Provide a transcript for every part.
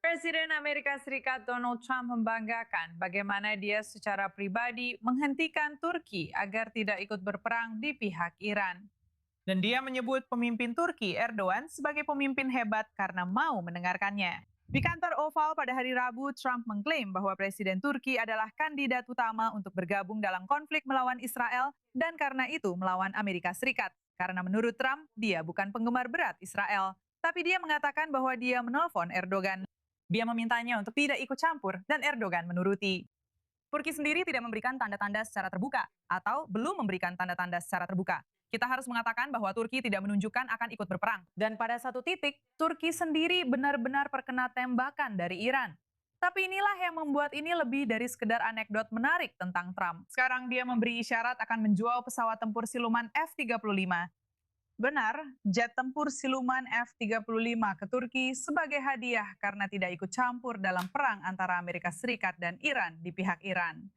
Presiden Amerika Serikat Donald Trump membanggakan bagaimana dia secara pribadi menghentikan Turki agar tidak ikut berperang di pihak Iran. Dan dia menyebut pemimpin Turki, Erdogan, sebagai pemimpin hebat karena mau mendengarkannya. Di kantor Oval pada hari Rabu, Trump mengklaim bahwa Presiden Turki adalah kandidat utama untuk bergabung dalam konflik melawan Israel dan karena itu melawan Amerika Serikat. Karena menurut Trump, dia bukan penggemar berat Israel. Tapi dia mengatakan bahwa dia menelpon Erdogan. Dia memintanya untuk tidak ikut campur dan Erdogan menuruti. Turki sendiri tidak memberikan tanda-tanda secara terbuka atau belum memberikan tanda-tanda secara terbuka. Kita harus mengatakan bahwa Turki tidak menunjukkan akan ikut berperang. Dan pada satu titik, Turki sendiri benar-benar terkena tembakan dari Iran. Tapi inilah yang membuat ini lebih dari sekedar anekdot menarik tentang Trump. Sekarang dia memberi isyarat akan menjual pesawat tempur siluman F-35. Benar, jet tempur siluman F-35 ke Turki sebagai hadiah karena tidak ikut campur dalam perang antara Amerika Serikat dan Iran di pihak Iran.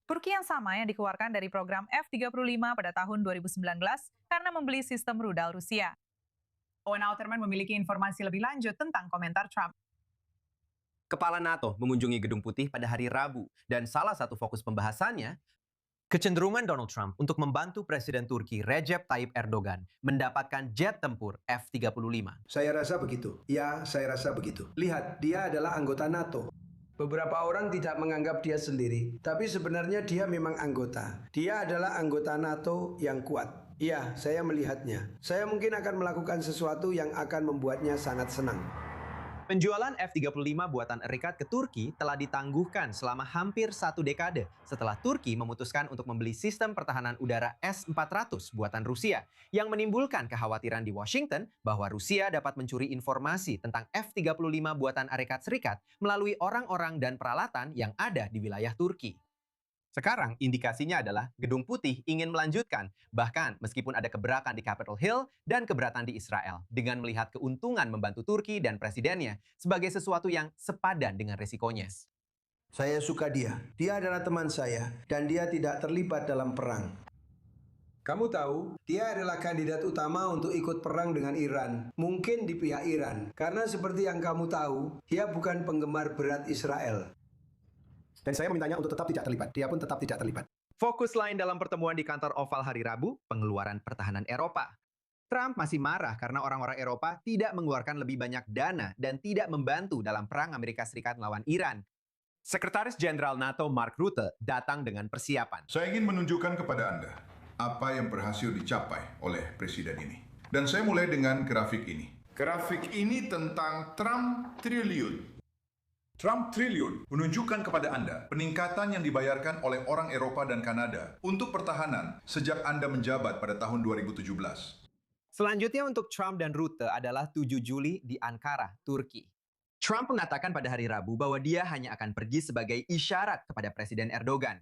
Turki yang sama yang dikeluarkan dari program F-35 pada tahun 2019 karena membeli sistem rudal Rusia. Owen Alterman memiliki informasi lebih lanjut tentang komentar Trump. Kepala NATO mengunjungi Gedung Putih pada hari Rabu, dan salah satu fokus pembahasannya, kecenderungan Donald Trump untuk membantu Presiden Turki Recep Tayyip Erdogan mendapatkan jet tempur F-35. Saya rasa begitu. Ya, saya rasa begitu. Lihat, dia adalah anggota NATO. Beberapa orang tidak menganggap dia sendiri, tapi sebenarnya dia memang anggota. Dia adalah anggota NATO yang kuat. Iya, saya melihatnya. Saya mungkin akan melakukan sesuatu yang akan membuatnya sangat senang. Penjualan F-35 buatan Amerika ke Turki telah ditangguhkan selama hampir 1 dekade setelah Turki memutuskan untuk membeli sistem pertahanan udara S-400 buatan Rusia yang menimbulkan kekhawatiran di Washington bahwa Rusia dapat mencuri informasi tentang F-35 buatan Amerika Serikat melalui orang-orang dan peralatan yang ada di wilayah Turki. Sekarang indikasinya adalah Gedung Putih ingin melanjutkan, bahkan meskipun ada keberatan di Capitol Hill dan keberatan di Israel, dengan melihat keuntungan membantu Turki dan presidennya sebagai sesuatu yang sepadan dengan resikonya. Saya suka dia. Dia adalah teman saya, dan dia tidak terlibat dalam perang. Kamu tahu, dia adalah kandidat utama untuk ikut perang dengan Iran. Mungkin di pihak Iran, karena seperti yang kamu tahu, dia bukan penggemar berat Israel. Dan saya memintanya untuk tetap tidak terlibat. Dia pun tetap tidak terlibat. Fokus lain dalam pertemuan di kantor Oval hari Rabu, pengeluaran pertahanan Eropa. Trump masih marah karena orang-orang Eropa tidak mengeluarkan lebih banyak dana dan tidak membantu dalam perang Amerika Serikat melawan Iran. Sekretaris Jenderal NATO Mark Rutte datang dengan persiapan. Saya ingin menunjukkan kepada Anda apa yang berhasil dicapai oleh presiden ini. Dan saya mulai dengan grafik ini. Grafik ini tentang Trump triliun. Trump triliun menunjukkan kepada Anda peningkatan yang dibayarkan oleh orang Eropa dan Kanada untuk pertahanan sejak Anda menjabat pada tahun 2017. Selanjutnya untuk Trump dan Rutte adalah 7 Juli di Ankara, Turki. Trump mengatakan pada hari Rabu bahwa dia hanya akan pergi sebagai isyarat kepada Presiden Erdogan.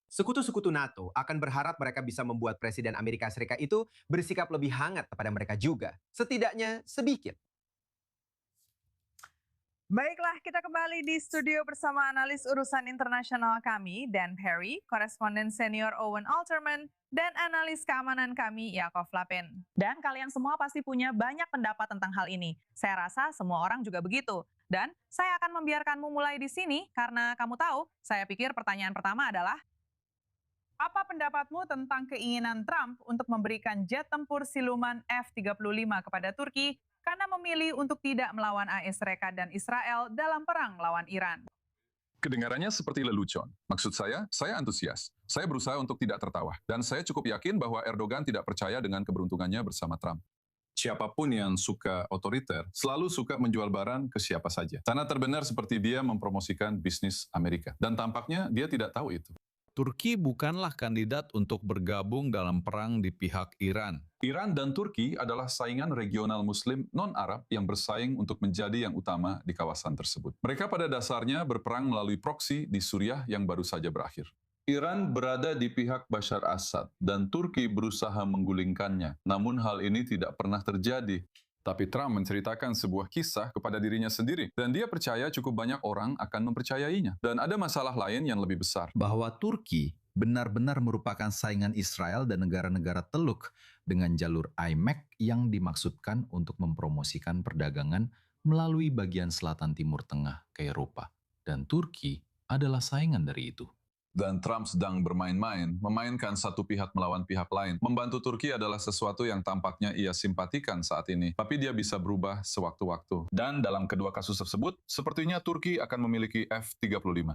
Sekutu-sekutu NATO akan berharap mereka bisa membuat Presiden Amerika Serikat itu bersikap lebih hangat kepada mereka juga, setidaknya sedikit. Baiklah, kita kembali di studio bersama analis urusan internasional kami, Dan Perry, koresponden senior Owen Alterman, dan analis keamanan kami, Yakov Lapin. Dan kalian semua pasti punya banyak pendapat tentang hal ini. Saya rasa semua orang juga begitu. Dan saya akan membiarkanmu mulai di sini, karena kamu tahu, saya pikir pertanyaan pertama adalah, apa pendapatmu tentang keinginan Trump untuk memberikan jet tempur siluman F-35 kepada Turki karena memilih untuk tidak melawan AS Serikat dan Israel dalam perang melawan Iran? Kedengarannya seperti lelucon. Maksud saya antusias. Saya berusaha untuk tidak tertawa. Dan saya cukup yakin bahwa Erdogan tidak percaya dengan keberuntungannya bersama Trump. Siapapun yang suka otoriter, selalu suka menjual barang ke siapa saja. Tanah terbenar seperti dia mempromosikan bisnis Amerika. Dan tampaknya dia tidak tahu itu. Turki bukanlah kandidat untuk bergabung dalam perang di pihak Iran. Iran dan Turki adalah saingan regional Muslim non-Arab yang bersaing untuk menjadi yang utama di kawasan tersebut. Mereka pada dasarnya berperang melalui proksi di Suriah yang baru saja berakhir. Iran berada di pihak Bashar Assad dan Turki berusaha menggulingkannya. Namun hal ini tidak pernah terjadi. Tapi Trump menceritakan sebuah kisah kepada dirinya sendiri. Dan dia percaya cukup banyak orang akan mempercayainya. Dan ada masalah lain yang lebih besar. Bahwa Turki benar-benar merupakan saingan Israel dan negara-negara Teluk dengan jalur IMEC yang dimaksudkan untuk mempromosikan perdagangan melalui bagian selatan Timur Tengah ke Eropa. Dan Turki adalah saingan dari itu. Dan Trump sedang bermain-main, memainkan satu pihak melawan pihak lain. Membantu Turki adalah sesuatu yang tampaknya ia simpatikan saat ini, tapi dia bisa berubah sewaktu-waktu. Dan dalam kedua kasus tersebut, sepertinya Turki akan memiliki F-35.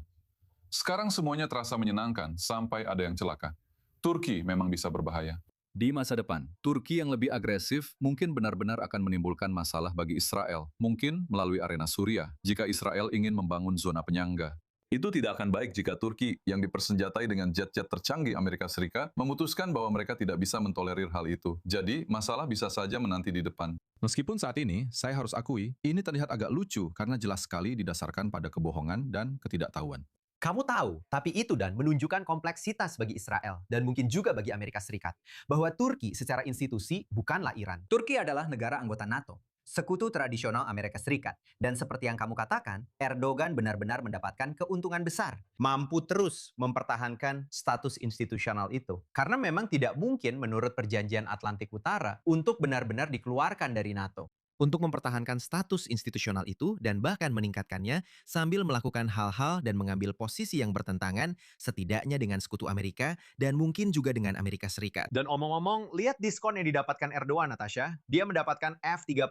Sekarang semuanya terasa menyenangkan sampai ada yang celaka. Turki memang bisa berbahaya. Di masa depan, Turki yang lebih agresif mungkin benar-benar akan menimbulkan masalah bagi Israel, mungkin melalui arena Suriah, jika Israel ingin membangun zona penyangga. Itu tidak akan baik jika Turki yang dipersenjatai dengan jet-jet tercanggih Amerika Serikat memutuskan bahwa mereka tidak bisa mentolerir hal itu. Jadi, masalah bisa saja menanti di depan. Meskipun saat ini, saya harus akui, ini terlihat agak lucu karena jelas sekali didasarkan pada kebohongan dan ketidaktahuan. Kamu tahu, tapi itu dan menunjukkan kompleksitas bagi Israel dan mungkin juga bagi Amerika Serikat. Bahwa Turki secara institusi bukanlah Iran. Turki adalah negara anggota NATO, sekutu tradisional Amerika Serikat. Dan seperti yang kamu katakan, Erdogan benar-benar mendapatkan keuntungan besar. Mampu terus mempertahankan status institusional itu. Karena memang tidak mungkin menurut perjanjian Atlantik Utara untuk benar-benar dikeluarkan dari NATO. Untuk mempertahankan status institusional itu dan bahkan meningkatkannya sambil melakukan hal-hal dan mengambil posisi yang bertentangan setidaknya dengan sekutu Amerika dan mungkin juga dengan Amerika Serikat. Dan omong-omong, lihat diskon yang didapatkan Erdogan, Natasha. Dia mendapatkan F-35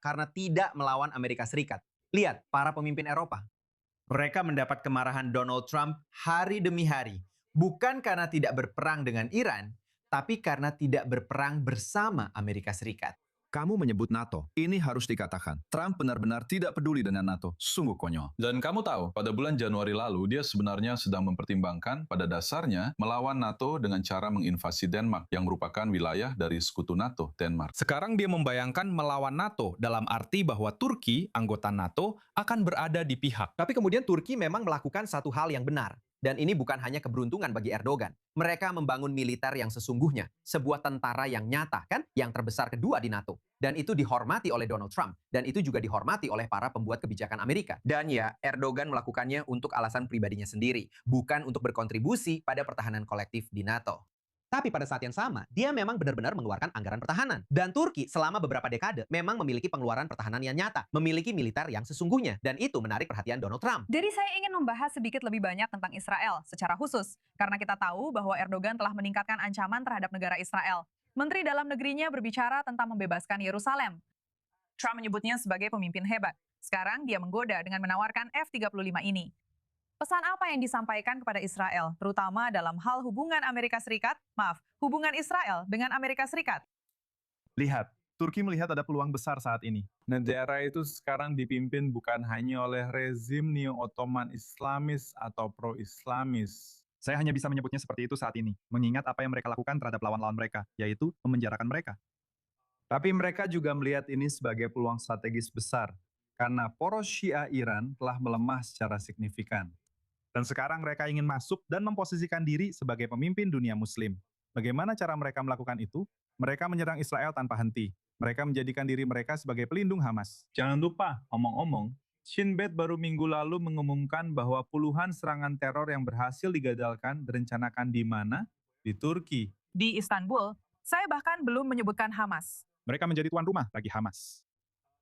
karena tidak melawan Amerika Serikat. Lihat, para pemimpin Eropa. Mereka mendapat kemarahan Donald Trump hari demi hari. Bukan karena tidak berperang dengan Iran, tapi karena tidak berperang bersama Amerika Serikat. Kamu menyebut NATO. Ini harus dikatakan. Trump benar-benar tidak peduli dengan NATO. Sungguh konyol. Dan kamu tahu, pada bulan Januari lalu, dia sebenarnya sedang mempertimbangkan pada dasarnya melawan NATO dengan cara menginvasi Denmark, yang merupakan wilayah dari sekutu NATO, Denmark. Sekarang dia membayangkan melawan NATO dalam arti bahwa Turki, anggota NATO, akan berada di pihak. Tapi kemudian Turki memang melakukan satu hal yang benar. Dan ini bukan hanya keberuntungan bagi Erdogan. Mereka membangun militer yang sesungguhnya. Sebuah tentara yang nyata, kan? Yang terbesar kedua di NATO. Dan itu dihormati oleh Donald Trump. Dan itu juga dihormati oleh para pembuat kebijakan Amerika. Dan ya, Erdogan melakukannya untuk alasan pribadinya sendiri. Bukan untuk berkontribusi pada pertahanan kolektif di NATO. Tapi pada saat yang sama, dia memang benar-benar mengeluarkan anggaran pertahanan. Dan Turki selama beberapa dekade memang memiliki pengeluaran pertahanan yang nyata. Memiliki militer yang sesungguhnya. Dan itu menarik perhatian Donald Trump. Jadi saya ingin membahas sedikit lebih banyak tentang Israel secara khusus. Karena kita tahu bahwa Erdogan telah meningkatkan ancaman terhadap negara Israel. Menteri Dalam Negerinya berbicara tentang membebaskan Yerusalem. Trump menyebutnya sebagai pemimpin hebat. Sekarang dia menggoda dengan menawarkan F-35 ini. Pesan apa yang disampaikan kepada Israel, terutama dalam hal hubungan hubungan Israel dengan Amerika Serikat? Lihat, Turki melihat ada peluang besar saat ini. Negara itu sekarang dipimpin bukan hanya oleh rezim neo-Ottoman Islamis atau pro-Islamis. Saya hanya bisa menyebutnya seperti itu saat ini, mengingat apa yang mereka lakukan terhadap lawan-lawan mereka, yaitu memenjarakan mereka. Tapi mereka juga melihat ini sebagai peluang strategis besar, karena poros Syiah Iran telah melemah secara signifikan. Dan sekarang mereka ingin masuk dan memposisikan diri sebagai pemimpin dunia Muslim. Bagaimana cara mereka melakukan itu? Mereka menyerang Israel tanpa henti. Mereka menjadikan diri mereka sebagai pelindung Hamas. Jangan lupa, omong-omong, Shin Bet baru minggu lalu mengumumkan bahwa puluhan serangan teror yang berhasil digagalkan direncanakan di mana? Di Turki. Di Istanbul, saya bahkan belum menyebutkan Hamas. Mereka menjadi tuan rumah bagi Hamas.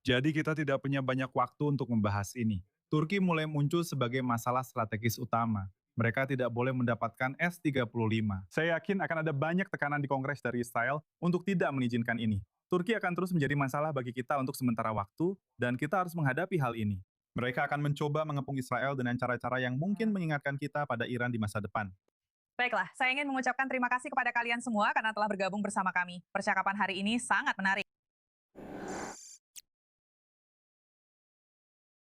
Jadi kita tidak punya banyak waktu untuk membahas ini. Turki mulai muncul sebagai masalah strategis utama. Mereka tidak boleh mendapatkan S-35. Saya yakin akan ada banyak tekanan di Kongres dari Israel untuk tidak mengizinkan ini. Turki akan terus menjadi masalah bagi kita untuk sementara waktu, dan kita harus menghadapi hal ini. Mereka akan mencoba mengepung Israel dengan cara-cara yang mungkin mengingatkan kita pada Iran di masa depan. Baiklah, saya ingin mengucapkan terima kasih kepada kalian semua karena telah bergabung bersama kami. Percakapan hari ini sangat menarik.